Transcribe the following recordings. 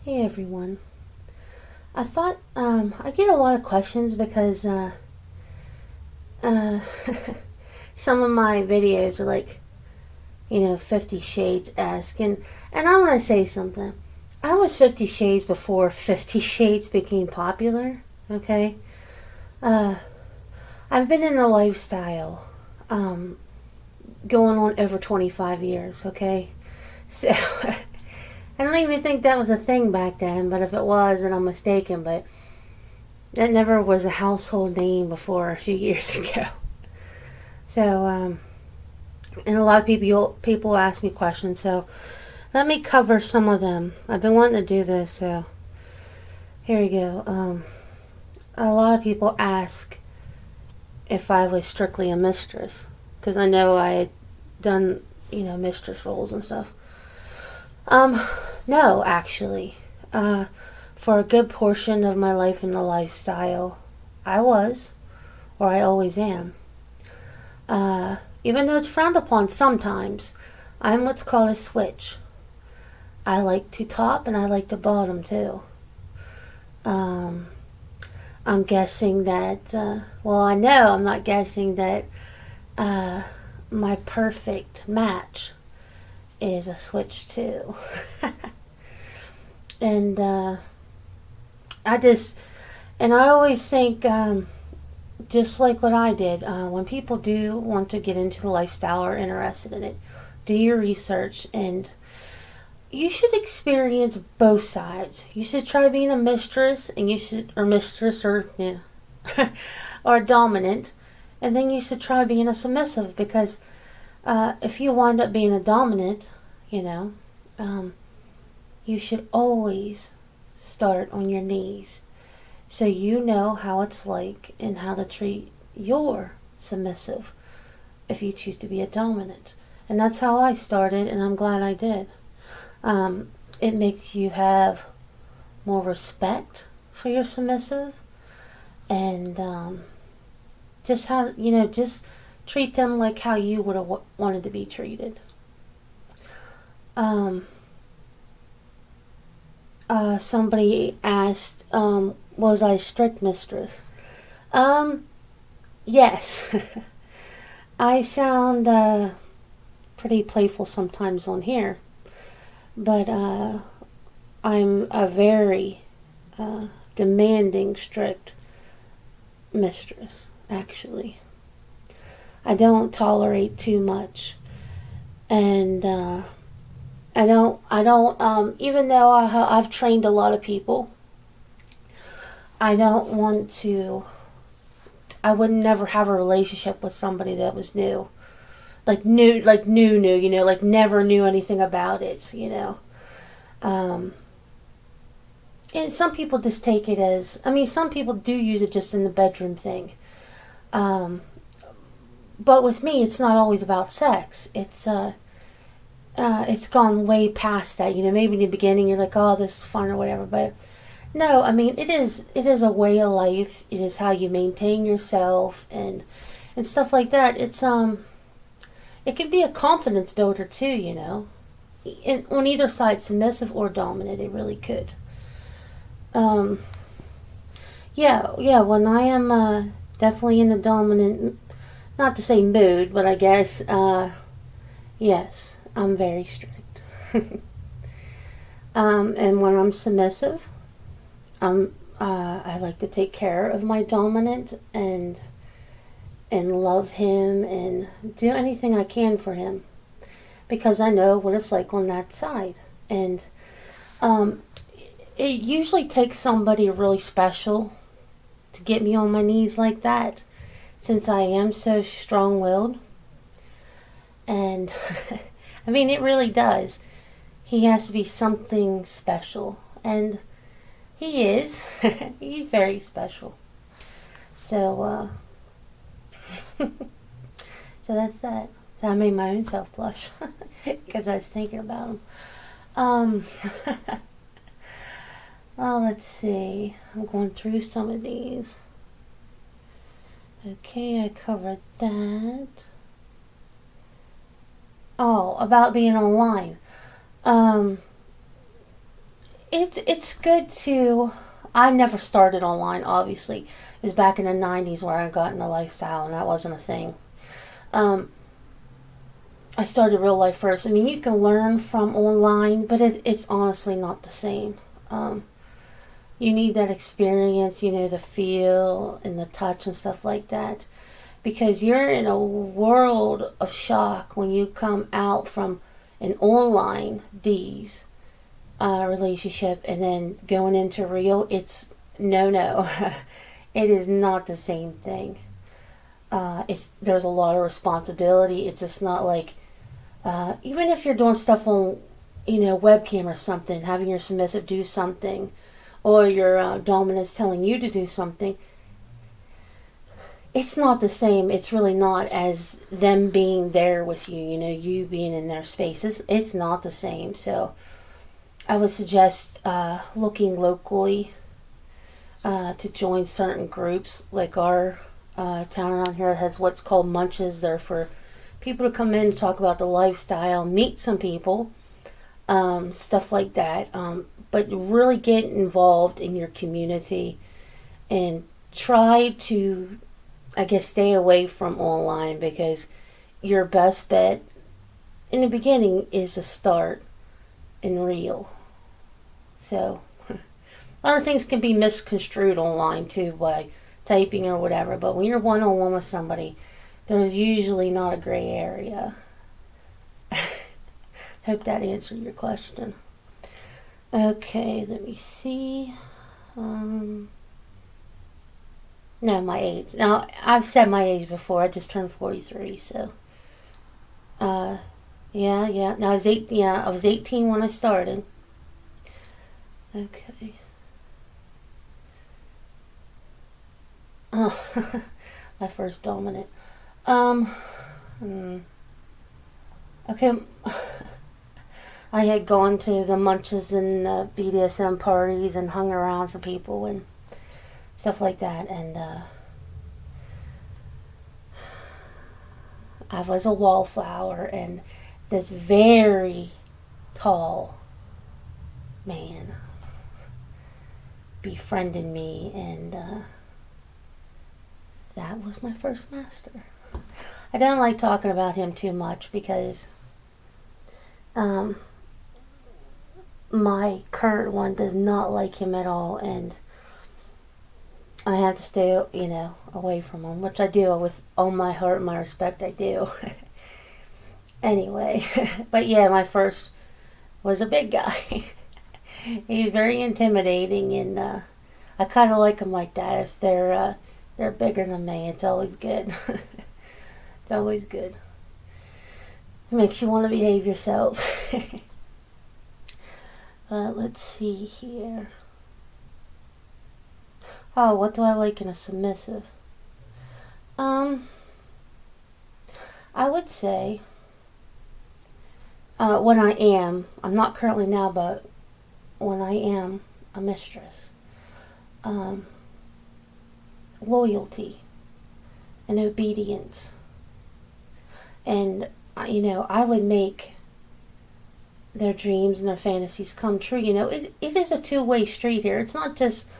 Hey everyone. I thought I get a lot of questions because uh, some of my videos are like, 50 Shades esque. And I want to say something. I was 50 Shades before 50 Shades became popular, okay? Uh, I've been in a lifestyle going on over 25 years, okay? So I don't even think that was a thing back then, but if it was, then I'm mistaken. But that never was a household name before a few years ago. So, and a lot of people ask me questions. So, let me cover some of them. I've been wanting to do this, so here we go. A lot of people ask if I was strictly a mistress, because I know I had done, mistress roles and stuff. No, actually. For a good portion of my life in the lifestyle, I was, or I always am. Even though it's frowned upon sometimes, I'm what's called a switch. I like to top and I like to bottom too. I'm guessing that, I know I'm not guessing that my perfect match is a switch too. And I always think, just like what I did, when people do want to get into the lifestyle or interested in it, do your research, and you should experience both sides. You should try being a mistress, or dominant, and then you should try being a submissive, because if you wind up being a dominant, you should always start on your knees, so you know how it's like and how to treat your submissive if you choose to be a dominant. And that's how I started, and I'm glad I did. It makes you have more respect for your submissive, and just treat them like how you would have wanted to be treated. Somebody asked, was I strict mistress? Yes. I sound pretty playful sometimes on here, but I'm a very demanding, strict mistress, actually. I don't tolerate too much, and even though I've trained a lot of people, I would never have a relationship with somebody that was new. Like new, like never knew anything about it, And some people just take it as, some people do use it just in the bedroom thing. But with me, it's not always about sex. It's gone way past that. Maybe in the beginning you're like, oh, this is fun or whatever, but no, it is a way of life. It is how you maintain yourself and stuff like that. It can be a confidence builder too, on either side, submissive or dominant, it really could. Yeah, when I am definitely in the dominant, not to say mood, but I guess, yes, I'm very strict. And when I'm submissive, I like to take care of my dominant and love him and do anything I can for him, because I know what it's like on that side. And it usually takes somebody really special to get me on my knees like that, since I am so strong-willed. And it really does. He has to be something special, and he is. He's very special. So, so that's that. So I made my own self blush because I was thinking about him. Well, let's see. I'm going through some of these. Okay, I covered that. Oh, about being online. it's good to. I never started online, obviously. It was back in the 90s where I got in the lifestyle, and that wasn't a thing. I started real life first. I mean, you can learn from online, but it's honestly not the same. You need that experience, the feel and the touch and stuff like that. Because you're in a world of shock when you come out from an online D's relationship and then going into real. It's no. It is not the same thing. There's a lot of responsibility. It's just not like even if you're doing stuff on webcam or something, having your submissive do something, or your dominant's telling you to do something, it's not the same. It's really not as them being there with you, you being in their spaces. It's not the same. So I would suggest looking locally to join certain groups. Like our town around here has what's called munches. They're for people to come in and talk about the lifestyle, meet some people, stuff like that. But really get involved in your community and try to, I guess, stay away from online, because your best bet in the beginning is a start in real. So a lot of things can be misconstrued online too by typing or whatever, but when you're one-on-one with somebody, there's usually not a gray area. Hope that answered your question. Okay, let me see. No, my age. Now, I've said my age before. I just turned 43, so. Yeah. Now, I was 18 when I started. Okay. Oh, my first dominant. Okay. I had gone to the munches and the BDSM parties and hung around some people and stuff like that, and I was a wallflower, and this very tall man befriended me, and that was my first master. I don't like talking about him too much because my current one does not like him at all, and I have to stay, away from him, which I do with all my heart and my respect. I do. Anyway, but yeah, my first was a big guy. He's very intimidating, and I kind of like them like that. If they're bigger than me, it's always good. It's always good. It makes you want to behave yourself. Let's see here. Oh, what do I like in a submissive? I would say when I'm not currently now, but when I am a mistress, loyalty and obedience. And, I would make their dreams and their fantasies come true. It is a two-way street here. It's not just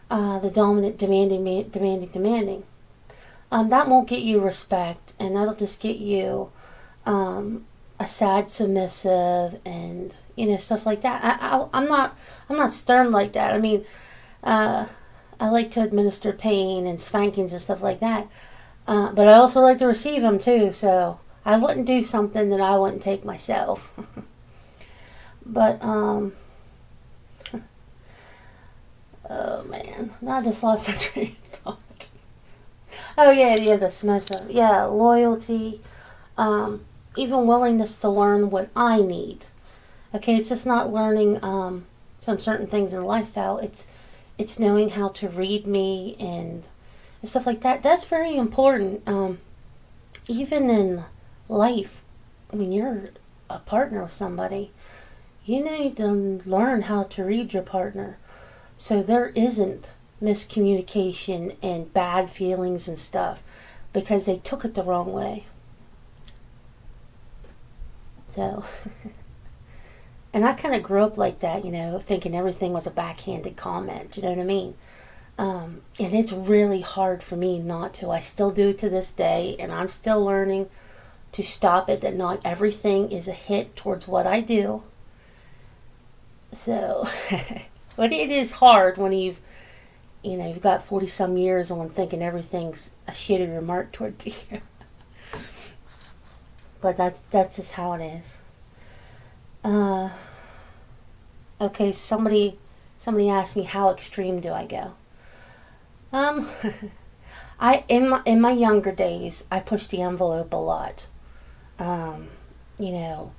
the dominant demanding. That won't get you respect, and that'll just get you a sad submissive and stuff like that. I'm not stern like that. I mean, I like to administer pain and spankings and stuff like that, but I also like to receive them too. So I wouldn't do something that I wouldn't take myself. But oh man, I just lost my train of thought. Oh yeah, the submissive. Yeah, loyalty, even willingness to learn what I need. Okay, it's just not learning some certain things in the lifestyle. It's knowing how to read me and stuff like that. That's very important. Even in life, when you're a partner with somebody, you need to learn how to read your partner, so there isn't miscommunication and bad feelings and stuff because they took it the wrong way. So And I kind of grew up like that, you know, thinking everything was a backhanded comment. You know what I mean? And it's really hard for me not to. I still do to this day, and I'm still learning to stop it, that not everything is a hit towards what I do. So, but it is hard when you've got 40 some years on thinking everything's a shitty remark towards you. But that's just how it is. Okay, somebody asked me, how extreme do I go? I in my younger days, I pushed the envelope a lot. You know,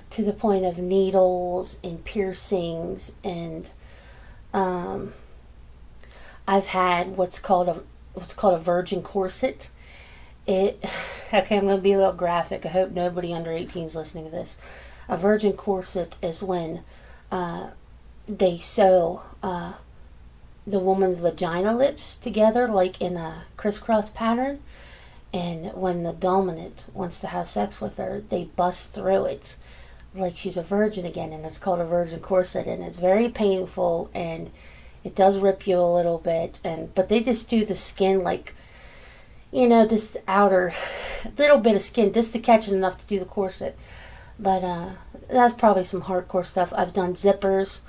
to the point of needles and piercings, and I've had what's called a virgin corset. Okay, I'm going to be a little graphic. I hope nobody under 18 is listening to this. A virgin corset is when they sew the woman's vagina lips together, like in a crisscross pattern, and when the dominant wants to have sex with her, they bust through it like she's a virgin again, and it's called a virgin corset, and it's very painful, and it does rip you a little bit, but they just do the skin, like, you know, just the outer little bit of skin just to catch it enough to do the corset. But that's probably some hardcore stuff. I've done zippers.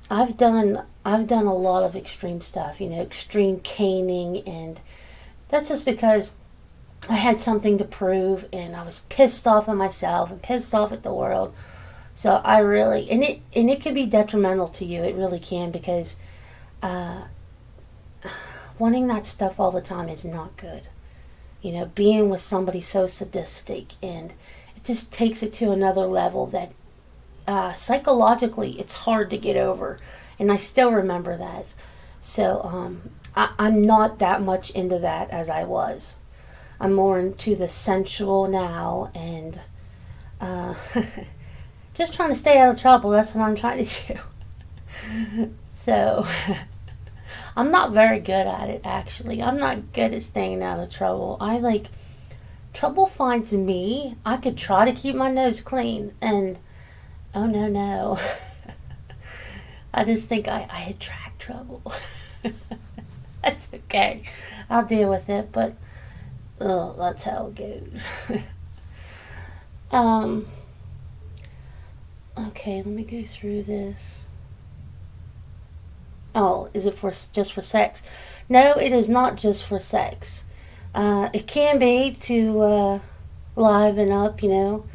I've done a lot of extreme stuff, you know, extreme caning, and that's just because I had something to prove, and I was pissed off at myself and pissed off at the world. So I really, and it can be detrimental to you. It really can, because wanting that stuff all the time is not good. You know, being with somebody so sadistic, and it just takes it to another level that psychologically it's hard to get over. And I still remember that. So I'm not that much into that as I was. I'm more into the sensual now, and just trying to stay out of trouble. That's what I'm trying to do. So I'm not very good at it, actually. I'm not good at staying out of trouble. Trouble finds me. I could try to keep my nose clean, and oh no. I just think I attract trouble. That's okay. I'll deal with it, but that's how it goes. Okay, let me go through this. Oh, is it just for sex? No, it is not just for sex. It can be to liven up, you know,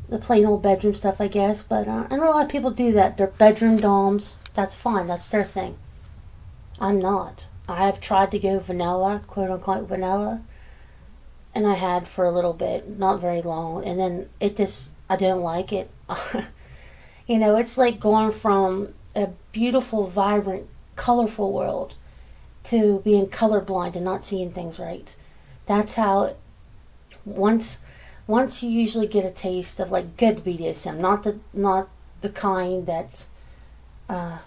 the plain old bedroom stuff, I guess. But and a lot of people do that. They're bedroom doms. That's fine. That's their thing. I'm not. I have tried to go vanilla, quote unquote vanilla, and I had for a little bit, not very long, and then I don't like it. You know, it's like going from a beautiful, vibrant, colorful world to being colorblind and not seeing things right. That's how once you usually get a taste of like good BDSM, not the kind that's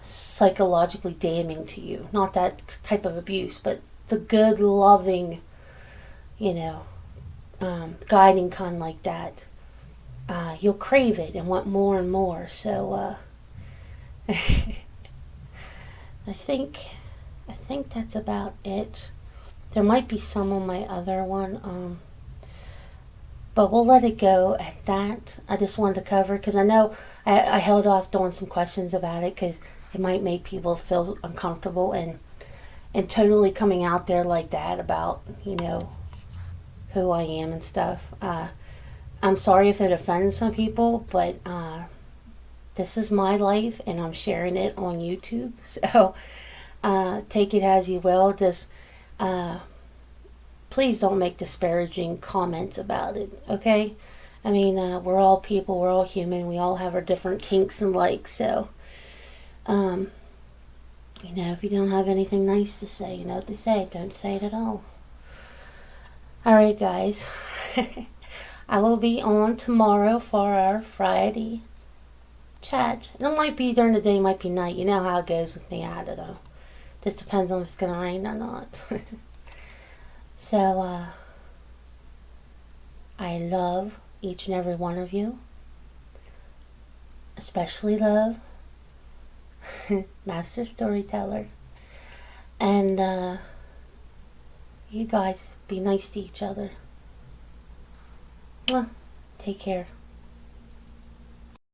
psychologically damning to you, not that type of abuse, but the good, loving, you know, guiding kind like that. You'll crave it and want more and more. So I think that's about it. There might be some on my other one, but we'll let it go at that. I just wanted to cover, because I know I held off doing some questions about it, because it might make people feel uncomfortable, and totally coming out there like that about, you know, who I am and stuff. I'm sorry if it offends some people, but this is my life, and I'm sharing it on YouTube. So take it as you will. Just please don't make disparaging comments about it, okay? I mean, we're all people, we're all human, we all have our different kinks and likes, so, you know, if you don't have anything nice to say, you know what they say, don't say it at all. Alright, guys, I will be on tomorrow for our Friday chat. It might be during the day, it might be night, you know how it goes with me, I don't know. Just depends on if it's gonna rain or not. So, I love each and every one of you. Especially love. Master storyteller. And you guys be nice to each other. Well, take care.